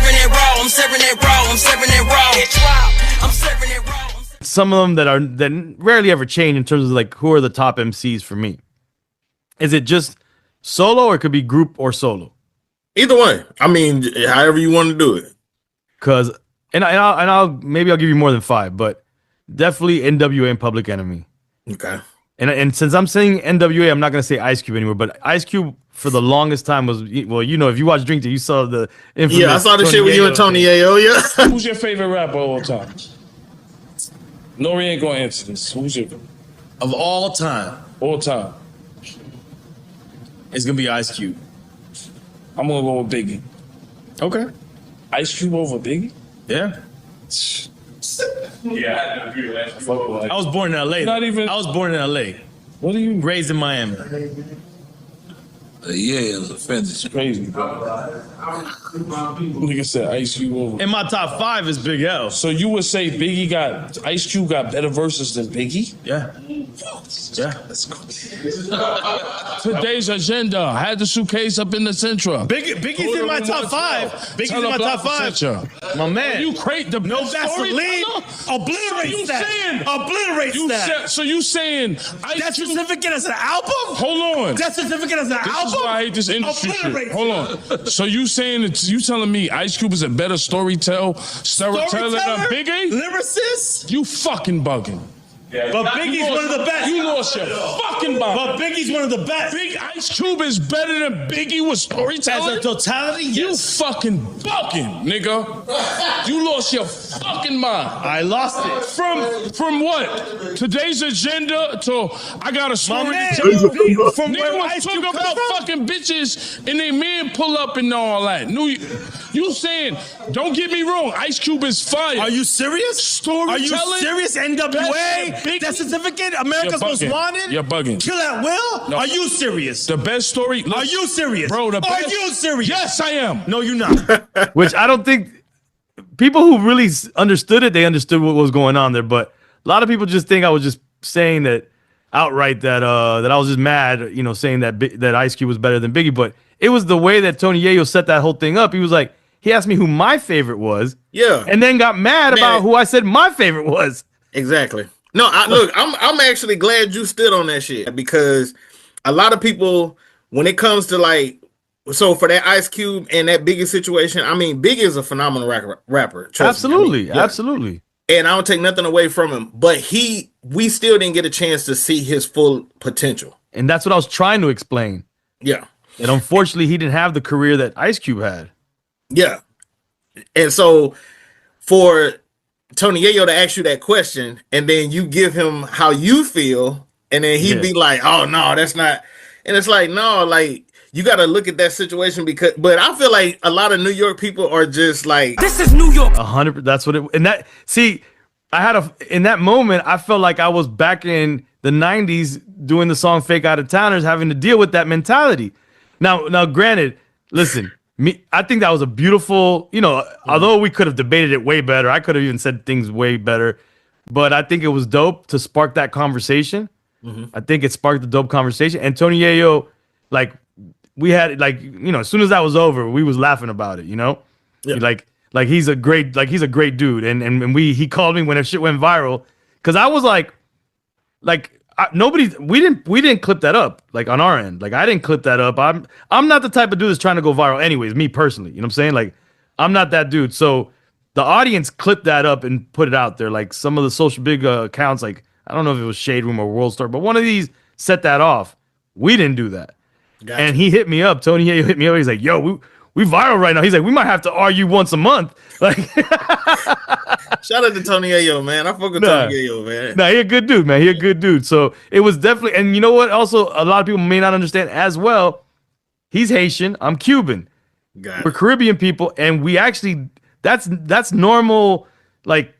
serving it raw. I'm serving it raw. I'm serving it raw. I'm serving it raw. Some of them that rarely ever change in terms of like who are the top MCs for me. Is it just solo, or it could be group or solo? Either way. I mean, however you want to do it. Cause I'll maybe I'll give you more than 5, but definitely NWA and Public Enemy. Okay. And since I'm saying NWA, I'm not gonna say Ice Cube anymore. But Ice Cube for the longest time was, well, you know, if you watch Drink Till, you saw the infamous. Yeah, I saw the Tony shit with you and Tony Yayo. Yeah. Who's your favorite rapper of all time? Nori ain't gonna answer this. Who's your Of all time, all time? it's gonna be Ice Cube. I'm gonna go with Biggie. Okay. Ice Cube over Biggie? Yeah. Yeah, I had to agree with that. Fuck with I was born in LA. Not even- I was born in LA. What are you? Raised in Miami. Yeah, it was offensive. It's crazy, bro. Nigga said Ice Cube over. In my top 5 is Big L. So you would say Biggie got Ice Cube got better verses than Biggie? Yeah. Yeah. Today's agenda had the suitcase up in the Central. Biggie's in my top 5. Biggie's in my top 5. My man. You create the No Vaseline. Obliterate that. So you saying Death Certificate as an album? Hold on. Death Certificate as an This album? is why I hate this industry shit. Obliterate Hold on. So you saying that you telling me Ice Cube is a better storyteller than Biggie? Lyricist? You fucking bugging. But Biggie's one of the best. You lost your fucking mind. But Biggie's one of the best. Big Ice Cube is better than Biggie with storytelling? As a totality, yes. You fucking bugging, nigga. You lost your fucking mind. I lost it. From what? Today's agenda to I got a story man. to tell you. From Nigga where was Ice talking Cube about come from? fucking bitches and they men pull up and all that. You saying, don't get me wrong, Ice Cube is fire. Are you serious? Storytelling? Are you serious? NWA? Big- Death Certificate? America's You're Most bugging. Wanted? You're bugging. Kill at Will? No. Are you serious? The best story. Are you serious? Bro, the best. Are you serious? Yes, I am. No, you're not. Which I don't think people who really understood it, they understood what was going on there. But a lot of people just think I was just saying that outright that that I was just mad, you know, saying that Ice Cube was better than Biggie. But it was the way that Tony Yayo set that whole thing up. He was like, he asked me who my favorite was, Yeah. and then got mad about who I said my favorite was. Exactly. No, look, I'm actually glad you stood on that shit, because a lot of people, when it comes to like, so for that Ice Cube and that Biggie situation, I mean, Biggie is a phenomenal rapper. Trust me. Absolutely, I mean, yeah. absolutely. And I don't take nothing away from him, but we still didn't get a chance to see his full potential. And that's what I was trying to explain. Yeah. And unfortunately, he didn't have the career that Ice Cube had. Yeah. And so for Tony Yayo to ask you that question, and then you give him how you feel, and then he'd be like, oh no, that's not. And it's like, no, like, you got to look at that situation, because, but I feel like a lot of New York people are just like, This is New York. 100%. That's what it. And that, see, in that moment, I felt like I was back in the 90s doing the song Fake Out of Towners, having to deal with that mentality. Now, granted, listen, I think that was a beautiful, you know, although we could have debated it way better, I could have even said things way better, but I think it was dope to spark that conversation. I think it sparked the dope conversation. And Tony Yayo, like, we had, like, you know, as soon as that was over, we was laughing about it, you know? Yeah. Like he's a great dude. And he called me when that shit went viral. Cause I was like, we didn't clip that up, like, on our end. Like, I didn't clip that up. I'm not the type of dude that's trying to go viral anyways, me personally. You know what I'm saying? Like, I'm not that dude. So the audience clipped that up and put it out there. Like, some of the social big accounts, like, I don't know if it was Shade Room or World Star, but one of these set that off. We didn't do that. Gotcha. And he hit me up. Tony Yayo hit me up. He's like, yo, we viral right now. He's like, we might have to argue once a month. Like, shout out to Tony Yayo, man. I fuck with Tony Yayo, man. Nah, he a good dude, man. He a good dude. So it was definitely, and you know what? Also, a lot of people may not understand as well. He's Haitian. I'm Cuban. We're Caribbean people, and we actually that's normal, like,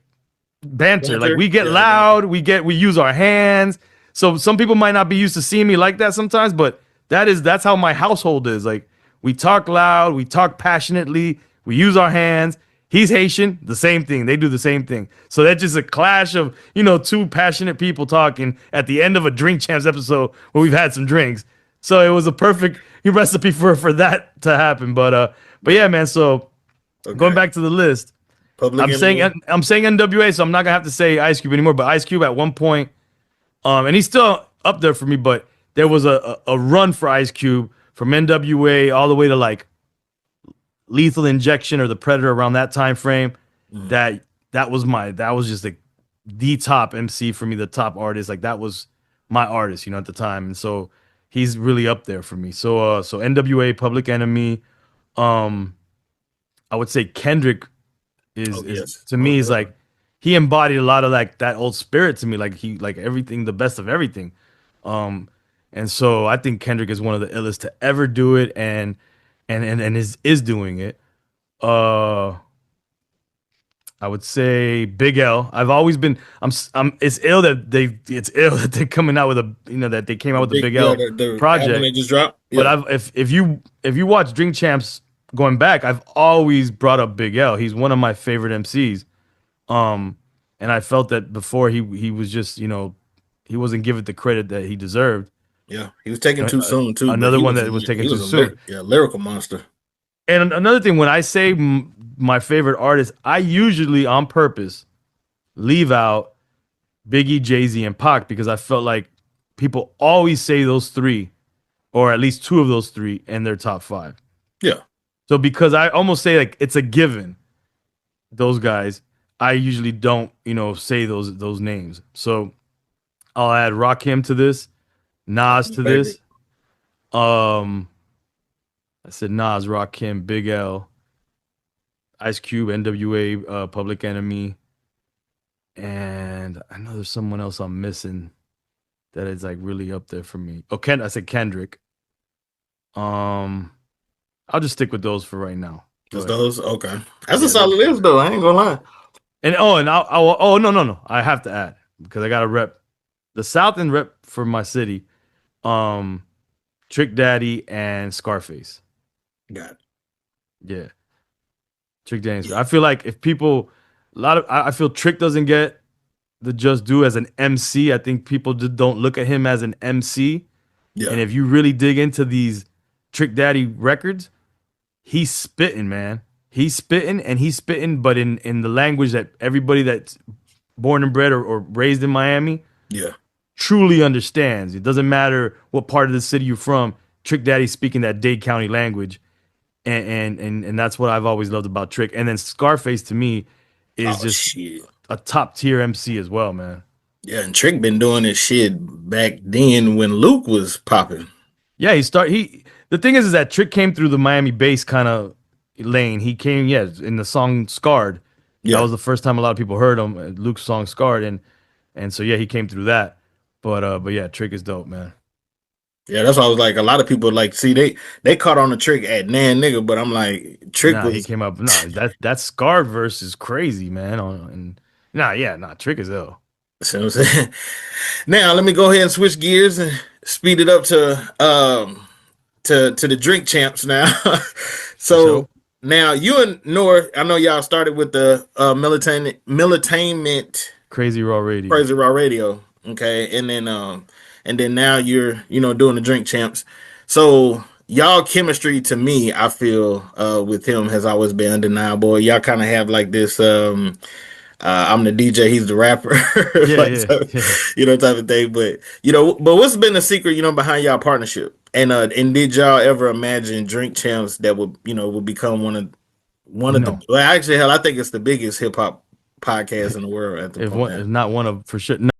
banter. Like, we get loud. We use our hands. So some people might not be used to seeing me like that sometimes, but that's how my household is. Like, we talk loud, we talk passionately, we use our hands. He's Haitian, the same thing. They do the same thing. So that's just a clash of, you know, two passionate people talking at the end of a Drink Champs episode where we've had some drinks. So it was a perfect recipe for that to happen. But yeah, man. So Okay. Going back to the list, Public I'm saying NWA, so I'm not gonna have to say Ice Cube anymore. But Ice Cube at one point, and he's still up there for me. But there was a run for Ice Cube from NWA all the way to like Lethal Injection or The Predator around that time frame. That was just like the top MC for me, the top artist. Like that was my artist, at the time, and so he's really up there for me. So NWA, Public Enemy, I would say Kendrick is to me is like he embodied a lot of like that old spirit to me, like he like everything, the best of everything. And so I think Kendrick is one of the illest to ever do it, and is doing it. I would say Big L. I've always been. It's ill that they're coming out with that they came out with the Big L project. They just dropped. Yeah. But if you watch Drink Champs going back, I've always brought up Big L. He's one of my favorite MCs. And I felt that before he was just he wasn't given the credit that he deserved. Yeah, he was taken too soon too. Another one that was taken too soon. Lyrical monster. And another thing, when I say my favorite artist, I usually on purpose leave out Biggie, Jay-Z, and Pac because I felt like people always say those three, or at least two of those three, in their top five. Yeah. So because I almost say like it's a given, those guys, I usually don't, say those names. So I'll add Rakim to this, Nas to this. I said Nas, Rakim, Big L, Ice Cube, NWA, Public Enemy, and I know there's someone else I'm missing that is like really up there for me. Oh, I said Kendrick. I'll just stick with those for right now. Just those? Okay. That's a solid list though. I ain't gonna lie. And no. I have to add because I gotta rep the South and rep for my city. Trick Daddy and Scarface. Got it. Yeah. Trick Daddy. I feel like if people I feel Trick doesn't get the just due as an MC. I think people just don't look at him as an MC. Yeah. And if you really dig into these Trick Daddy records, he's spitting, man. He's spitting, but in the language that everybody that's born and bred or raised in Miami truly understands. It doesn't matter what part of the city you're from. Trick Daddy's speaking that Dade County language. And that's what I've always loved about Trick. And then Scarface to me is a top tier MC as well, man. Yeah, and Trick been doing this shit back then when Luke was popping. Yeah, the thing is that Trick came through the Miami bass kind of lane. He came, in the song Scarred. Yeah. That was the first time a lot of people heard him, Luke's song Scarred, and so he came through that. But yeah, Trick is dope, man. Yeah, that's why I was like, a lot of people like, see, they caught on the Trick at Nan Nigga, but I'm like, Trick he came up. That Scarred verse is crazy, man. Trick is ill. See what I'm saying? Now let me go ahead and switch gears and speed it up to the Drink Champs now. So now you and Nor, I know y'all started with the Militainment Crazy Raw Radio. Okay, and then now you're doing the Drink Champs. So y'all chemistry to me, I feel with him has always been undeniable. Y'all kind of have like this I'm the DJ, he's the rapper, type of thing. But what's been the secret, behind y'all partnership? And did y'all ever imagine Drink Champs that would become one of the? Well, actually, hell, I think it's the biggest hip hop podcast in the world at the point. If not one of for sure.